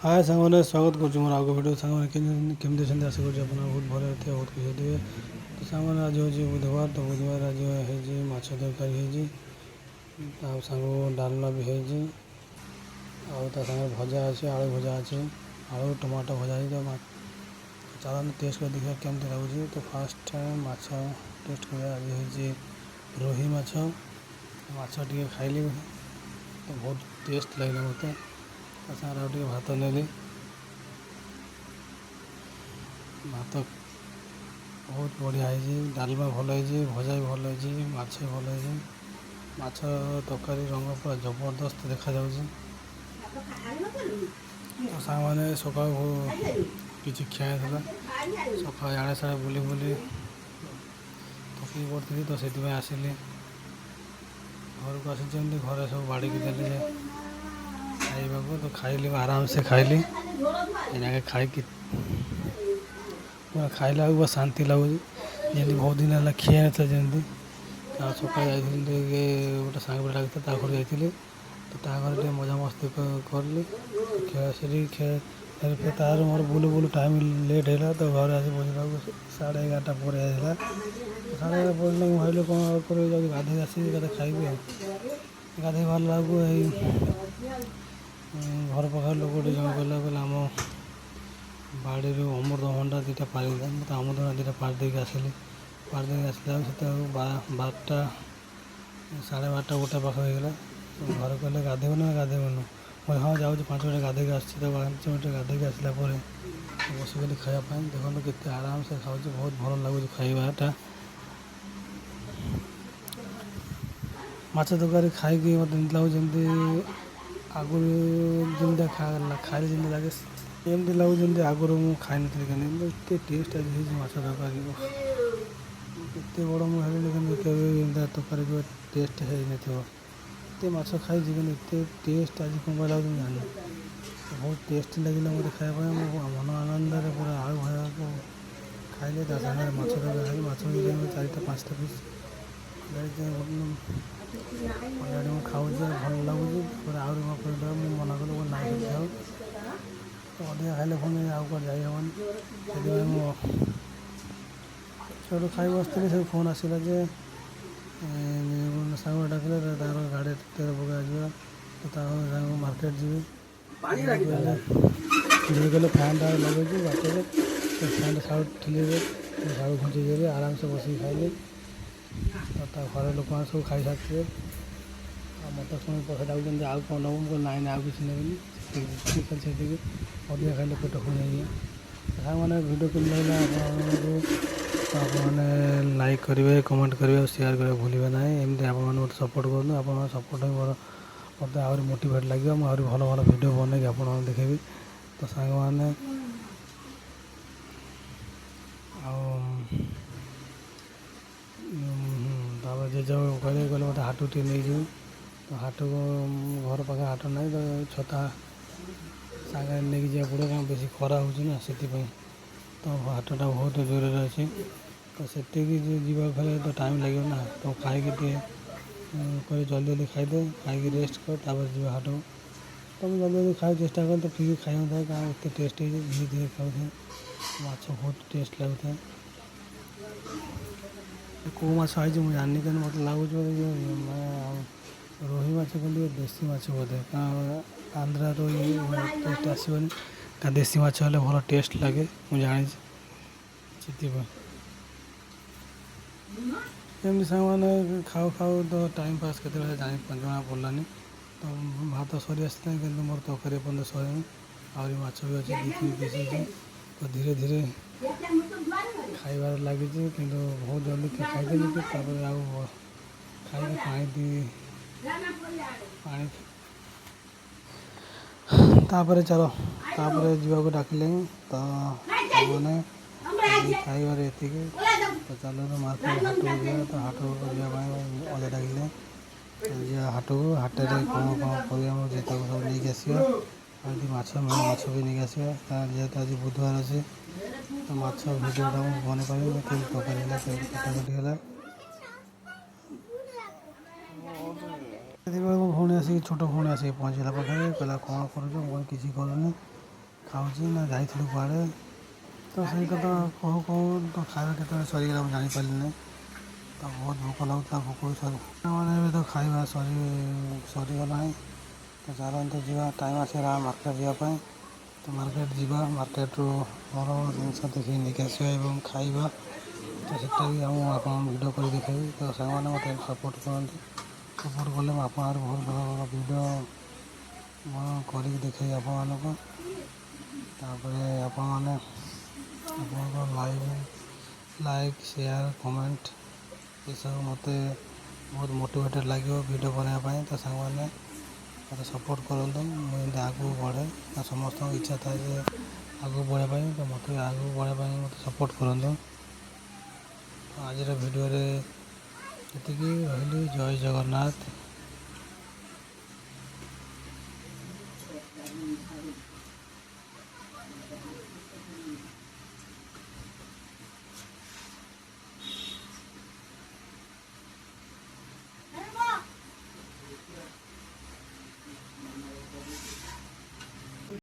हाय सामने स्वागत कर मोर आगे भिडियो सामने केमती आशा कर बहुत भले थे बहुत खुशी थे। तो सामने आज हूँ बुधवार तो बुधवार आज है माछ तरकारी है सांग डालना भी है भजा अच्छे आलू भजा अच्छे आलू टमाटो भजा है। तो चलन टेस्ट कर देखा केमती लगुच। तो फास्ट टाइम माछ टेस्ट कर आज है रोही माछ टे खाइली तो बहुत टेस्ट लगे मत सारे भात नेली भात बहुत बढ़िया है डालमा भल है भजा भी भल है माछ भल है माछ तरकारी रंग पूरा जबरदस्त देखा जाऊँ। तो सांग मैंने सका किसी खाई सका आड़े साड़े बुली बुली थकी पड़ी तो से आसिली घर को आसी घरे सब बाड़ी की देली खाइबा तो खाइली आराम से खाइली इना खाई पूरा खाइला बस शांति लगुच जमी बहुत दिन है खिए ना जमी सका गोटे सांग बेटा घर जाइली तो घर मजा मस्ती करली खेल तार मोर बुलू बुलू टाइम लेट है तो घर आसी पहुँचला 11:30 पर 11:30 पड़े भाई कौन कर गाधे आसी खाइबी गाधे बाहर घर पाखे लोक जन कहला आम बाड़ी अमृतभंडा दुटा पारी मत अमृतभंडा दुटा पार दे आसली पार दे आसला 12टा 12:30 गोटे पाख होगा। घर कहले गाधेबू ना गाधेबुन मैं हाँ जाऊँ 5 मिनट गाधे आस 5 मिनट गाधे आसला बसिक खायापी देखो के आराम से खाऊ बहुत भल लगुच खाइबाटा माछ तरकारी खाई मत लगुच जमी आगुरी जमी खाई जमी लगे एमती लगुच जमी आगुरी मुझे खाई नी एत टेस्ट आज माछ तरकारी एत बड़ मुझे तरकारी टेस्ट है एत माछ खाई एत टेस्ट आज कौन लगे जानी बहुत टेस्ट लगे मत खाया मन आनंद पूरा आलू भजा खाइले माछ तरकारी माछ 4टा 5टा पिस मुझे खाऊ भल लगुच आहरी मुझे मना कल ना खाऊ तो अधिका खाइले पुणी आगे जाइन से खाई बसती से फोन आसला सांग डाकिले गाड़ी तेल पका तो मार्केट जी कहले फैन टा लगे बाटे फैन साउ ठिले साउ घुंची आराम से बस खाइले घर लोक सब खाई सारी मत पुणी पैसा डाक आउ कौन नब नाइन आउ कि नेबी अधिका खाइले पेट फुल सांग मैंने वीडियो केम लगे आपने लाइक करेंगे कमेंट करेंगे और शेयर करेंगे भूलें ना एमती आप सपोर्ट करूँ आप सपोर्ट मोर मत आहरी मोटिवेट लगे आहरी भल भल वीडियो बनई आप देखेबी। तो सांग मैंने जेज कहले कहले मत हाट टे नहीं जी तो हाट को घर पाखे हाट ना तो छता सागर नहीं जा पड़े क्या बेसी खरा हो से तो हाटटा बहुत दूर अच्छे तो से जावाक तो टाइम लगे ना तो खाई जल्दी जल्दी खाईदे खाई रेस्ट कर जा हाट को तो जल्दी जल्दी खाई चेष्टा कर तो फिर खाई ना क्या एत टेस्ट है धीरे धीरे खाऊ माछ बहुत टेस्ट लगुए कौ माछ आई मुझे जानी क्या मत लगुच रोही माछ कहते देसी माछ बोधे आंध्रा रोही टेस्ट आसबनी क्या देसी माछ हेल्ले भल टेस्ट लगे मुझे जानी एमती सांग मैंने खाऊ खाऊ तो टाइम पास के जानी जना पड़लानी तो भात सरी आसला कि मोर तरकारी पर्यटन सर आहरी माछ भी अच्छे 2-3 पीस तो धीरे धीरे खाइबार लगी कि बहुत जल्दी खाईदेली कि खाई पानी तापर चलो तापर जावाक डाकिले तो मैंने खाइबार एति तो चलो मार्केट हाट को जाए तो हाट को अजा डाकिले हाट को हाट में कौन कौन पर सब नहीं आसो माछ माछ भी नहीं आसो जेहेतु आज बुधवार अच्छे तो माछ भिडियोटा बन पारि तरकारी कटाकटी भौणी आसिक छोट भौणी आसिक पहुँचला पाखे कहला कौन कर किसी करूनी ଖାଉଛି ନା ଯାଇଥିଲୁ କୁଆଡ଼େ। ତ ସେଇ କଥା କହୁ କହୁ ତ ଖାଇବା କେତେବେଳେ ସରିଗଲା ମୁଁ ଜାଣିପାରିଲିନି। ତ ବହୁତ ଭୋକ ଲାଗୁଥିଲା, ଭୋକ ବି ମାନେ ଏବେ ତ ଖାଇବା ସରିଗଲାଣି। ତ ଚାଲନ୍ତୁ ଯିବା, ଟାଇମ୍ ଆସିଗଲା ମାର୍କେଟ ଯିବା ପାଇଁ। ତ ମାର୍କେଟ ଯିବା, ମାର୍କେଟରୁ ଭଲ ଭଲ ଜିନିଷ ଦେଖିକି ନେଇକି ଆସିବା ଏବଂ ଖାଇବା। ତ ସେଟା ବି ମୁଁ ଆପଣଙ୍କୁ ଭିଡ଼ିଓ କରି ଦେଖେଇବି। ତ ସାଙ୍ଗମାନେ ମୋତେ ସପୋର୍ଟ କରନ୍ତୁ, ସପୋର୍ଟ କଲେ ମୁଁ ଆପଣଙ୍କର ବହୁତ ଭଲ ଭଲ ଭିଡ଼ିଓ ମୁଁ କରିକି ଦେଖେଇବି ଆପଣମାନଙ୍କୁ। ତାପରେ ଆପଣମାନେ ଆପଣଙ୍କ ଲାଇକ୍ ସେୟାର କମେଣ୍ଟ ଏସବୁ ମୋତେ ବହୁତ ମୋଟିଭେଟେଡ଼ ଲାଗିବ ଭିଡ଼ିଓ ବନେଇବା ପାଇଁ। ତ ସାଙ୍ଗମାନେ ମୋତେ ସପୋର୍ଟ କରନ୍ତୁ, ମୁଁ ଏମିତି ଆଗକୁ ବଢ଼େ। ତ ସମସ୍ତଙ୍କ ଇଚ୍ଛା ଥାଏ ଯେ ଆଗକୁ ବଢ଼ିବା ପାଇଁ, ତ ମୋତେ ଆଗକୁ ବଢ଼ିବା ପାଇଁ ମୋତେ ସପୋର୍ଟ କରନ୍ତୁ। ତ ଆଜିର ଭିଡ଼ିଓରେ ଏତିକି, ରହିଲି। ଜୟ ଜଗନ୍ନାଥ।